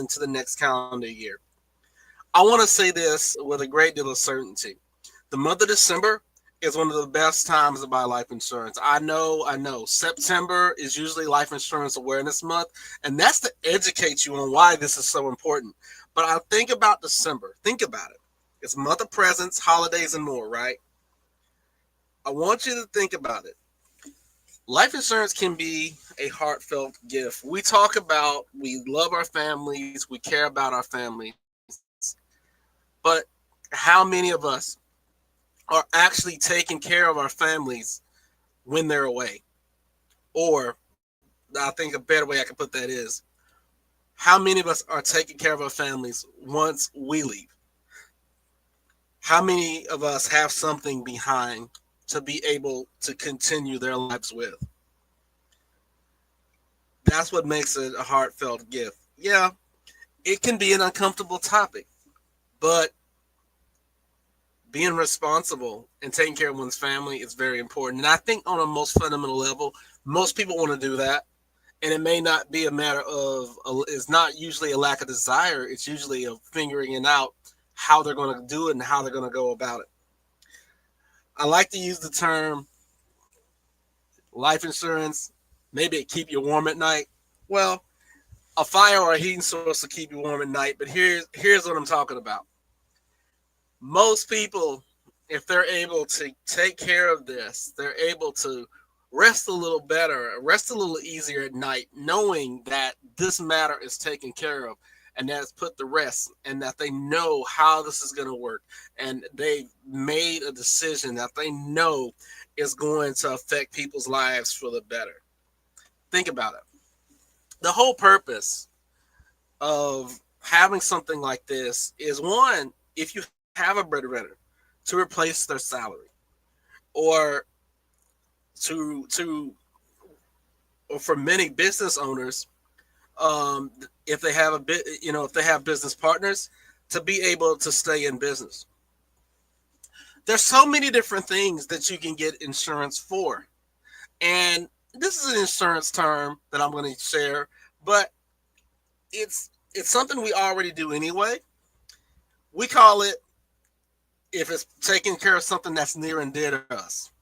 into the next calendar year. I want to say this with a great deal of certainty. The month of December is one of the best times to buy life insurance. I know. September is usually life insurance awareness month, and that's to educate you on why this is so important. But I think about December. Think about it. It's a month of presents, holidays, and more, right? I want you to think about it. Life insurance can be a heartfelt gift. We talk about we love our families, we care about our families, but how many of us are actually taking care of our families when they're away? Or I think a better way I can put that is how many of us are taking care of our families once we leave? How many of us have something behind to be able to continue their lives with? That's what makes it a heartfelt gift. Yeah, it can be an uncomfortable topic, but being responsible and taking care of one's family is very important. And I think on a most fundamental level, most people want to do that. And it may not be a matter of, it's not usually a lack of desire. It's usually a figuring it out how they're going to do it and how they're going to go about it. I like to use the term life insurance. Maybe it keep you warm at night. Well, a fire or a heating source will keep you warm at night. But here's what I'm talking about. Most people, if they're able to take care of this, they're able to rest a little better, rest a little easier at night, knowing that this matter is taken care of and that it's put to rest and that they know how this is going to work. And they've made a decision that they know is going to affect people's lives for the better. Think about it. The whole purpose of having something like this is one, if you have a breadwinner, to replace their salary, or to or for many business owners, if they have a bit, if they have business partners, to be able to stay in business. There's so many different things that you can get insurance for, and this is an insurance term that I'm going to share, but it's something we already do anyway. We call it, if it's taking care of something that's near and dear to us,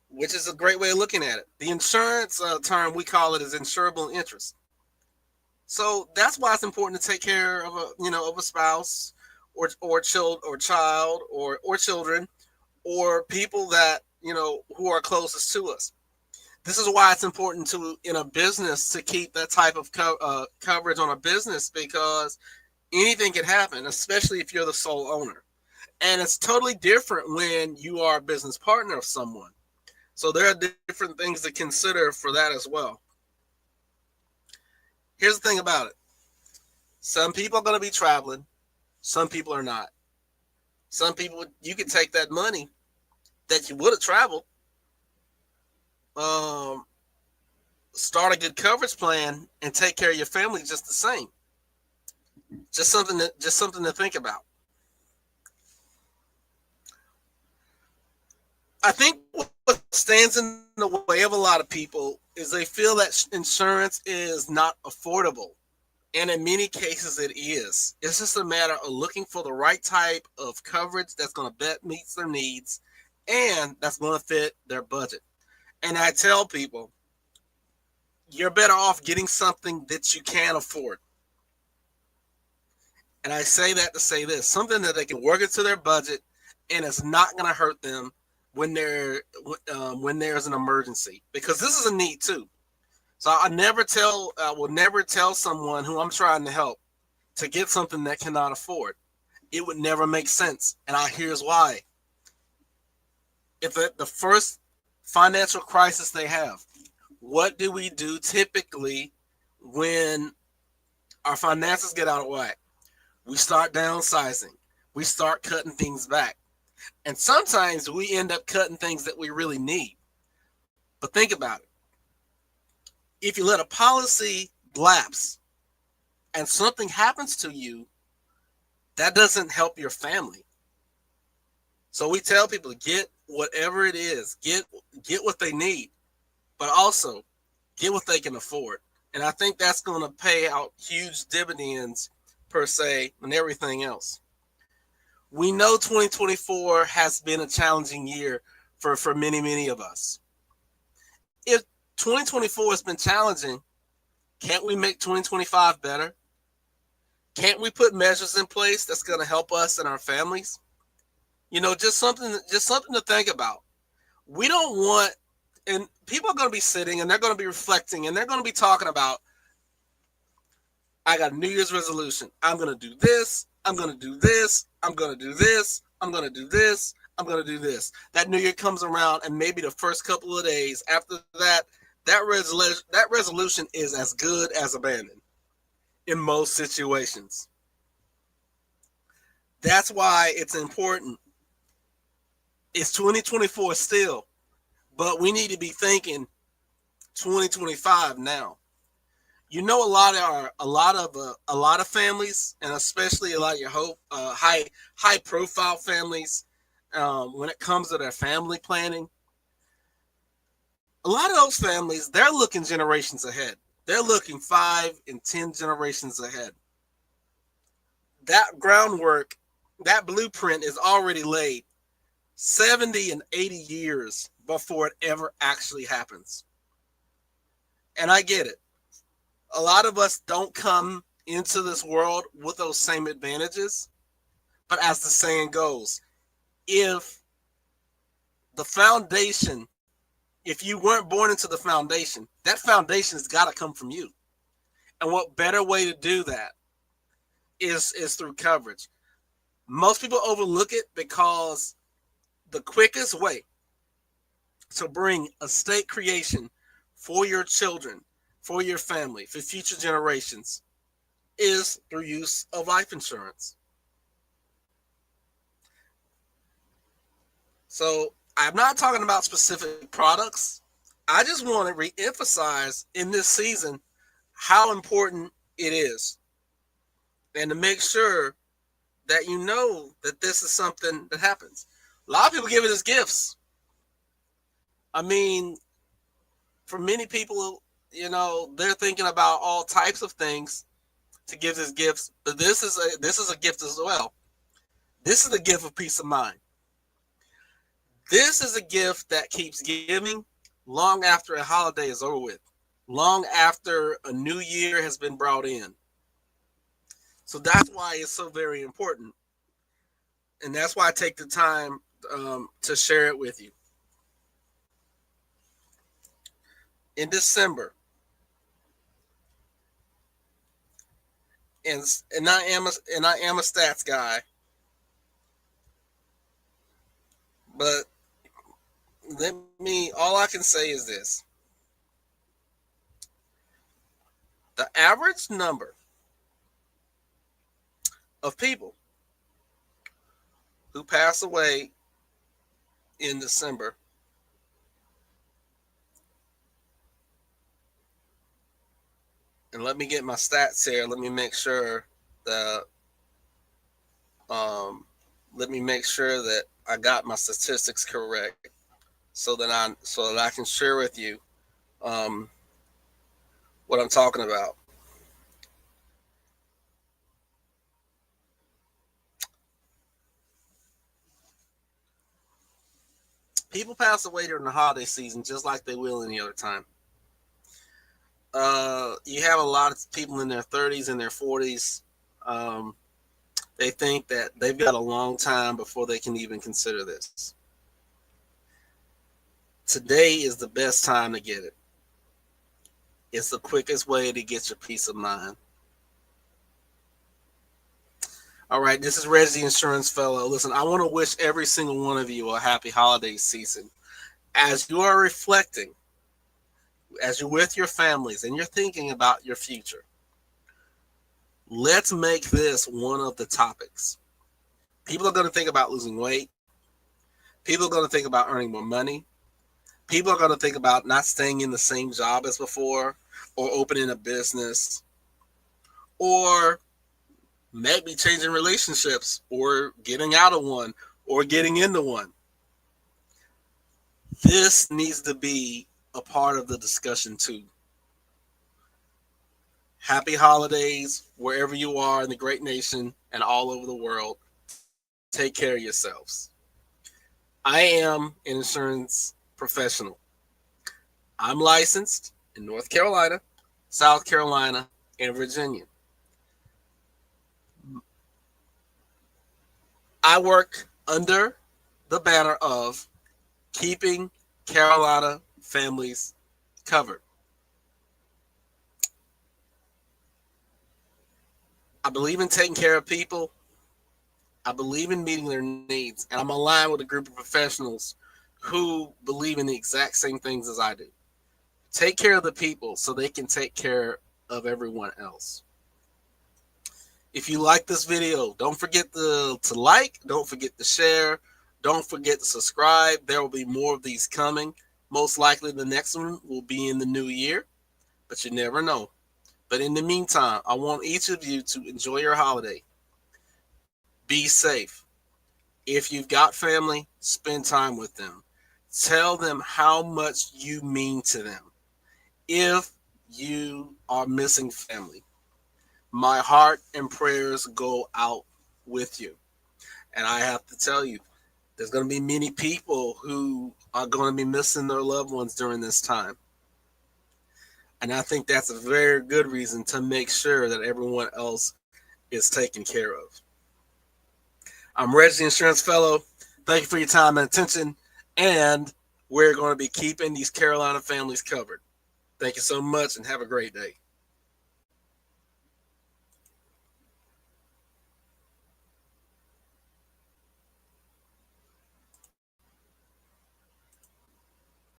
which is a great way of looking at it. The insurance term, we call it is insurable interest. So that's why it's important to take care of a spouse, or children, or people that who are closest to us. This is why it's important to, in a business, to keep that type of coverage on a business, because anything can happen, especially if you're the sole owner. And it's totally different when you are a business partner of someone. So there are different things to consider for that as well. Here's the thing about it. Some people are going to be traveling. Some people are not. Some people, you can take that money that you would have traveled, start a good coverage plan, and take care of your family just the same. Just something to think about. I think what stands in the way of a lot of people is they feel that insurance is not affordable. And in many cases, it is. It's just a matter of looking for the right type of coverage that's going to meet their needs and that's going to fit their budget. And I tell people, you're better off getting something that you can afford. And I say that to say this, something that they can work into their budget and it's not going to hurt them when there's an emergency, because this is a need too. So I will never tell someone who I'm trying to help to get something that cannot afford. It would never make sense. And here's why. If the first financial crisis they have, what do we do typically when our finances get out of whack? We start downsizing. We start cutting things back. And sometimes we end up cutting things that we really need. But think about it. If you let a policy lapse and something happens to you, that doesn't help your family. So we tell people to get whatever it is, get what they need, but also get what they can afford. And I think that's going to pay out huge dividends per se and everything else. We know 2024 has been a challenging year for many, many of us. If 2024 has been challenging, can't we make 2025 better? Can't we put measures in place that's going to help us and our families? Just something to think about. We don't want, and people are going to be sitting and they're going to be reflecting and they're going to be talking about, I got a New Year's resolution. I'm going to do this. I'm going to do this. I'm going to do this. I'm going to do this. I'm going to do this. That New Year comes around, and maybe the first couple of days after that, that resolution is as good as abandoned in most situations. That's why it's important. It's 2024 still, but we need to be thinking 2025 now. A lot of families, and especially a lot of your high profile families, when it comes to their family planning, a lot of those families, they're looking generations ahead. They're looking 5 and 10 generations ahead. That groundwork, that blueprint is already laid 70 and 80 years before it ever actually happens. And I get it. A lot of us don't come into this world with those same advantages. But as the saying goes, if you weren't born into the foundation, that foundation has got to come from you. And what better way to do that is through coverage. Most people overlook it because the quickest way to bring estate creation for your children, for your family, for future generations, is through use of life insurance. So I'm not talking about specific products. I just want to reemphasize in this season how important it is, and to make sure that you know that this is something that happens. A lot of people give it as gifts. I mean, for many people, they're thinking about all types of things to give as gifts, but this is a gift as well. This is a gift of peace of mind. This is a gift that keeps giving long after a holiday is over with, long after a new year has been brought in. So that's why it's so very important, and that's why I take the time to share it with you. In December, and I am a stats guy, but all I can say is this: the average number of people who pass away in December and let me get my stats here. Let me make sure that I got my statistics correct, so that I can share with you what I'm talking about. People pass away during the holiday season just like they will any other time. You have a lot of people in their 30s and their 40s. They think that they've got a long time before they can even consider this. Today is the best time to get it. It's the quickest way to get your peace of mind. All right, this is Reggie, Insurance Fellow. Listen, I want to wish every single one of you a happy holiday season. As you are reflecting, as you're with your families and you're thinking about your future, let's make this one of the topics. People are going to think about losing weight. People are going to think about earning more money. People are going to think about not staying in the same job as before, or opening a business, or maybe changing relationships, or getting out of one, or getting into one. This needs to be a part of the discussion too. Happy holidays wherever you are in the great nation and all over the world. Take care of yourselves. I am an insurance professional. I'm licensed in North Carolina, South Carolina, and Virginia. I work under the banner of keeping Carolina families covered. I believe in taking care of people. I believe in meeting their needs, and I'm aligned with a group of professionals who believe in the exact same things as I do. Take care of the people so they can take care of everyone else. If you like this video, don't forget to like, don't forget to share, don't forget to subscribe. There will be more of these coming. Most likely the next one will be in the new year, but you never know. But in the meantime, I want each of you to enjoy your holiday. Be safe. If you've got family, spend time with them. Tell them how much you mean to them. If you are missing family, my heart and prayers go out with you. And I have to tell you, there's going to be many people who are going to be missing their loved ones during this time. And I think that's a very good reason to make sure that everyone else is taken care of. I'm Reggie, Insurance Fellow. Thank you for your time and attention. And we're going to be keeping these Carolina families covered. Thank you so much and have a great day.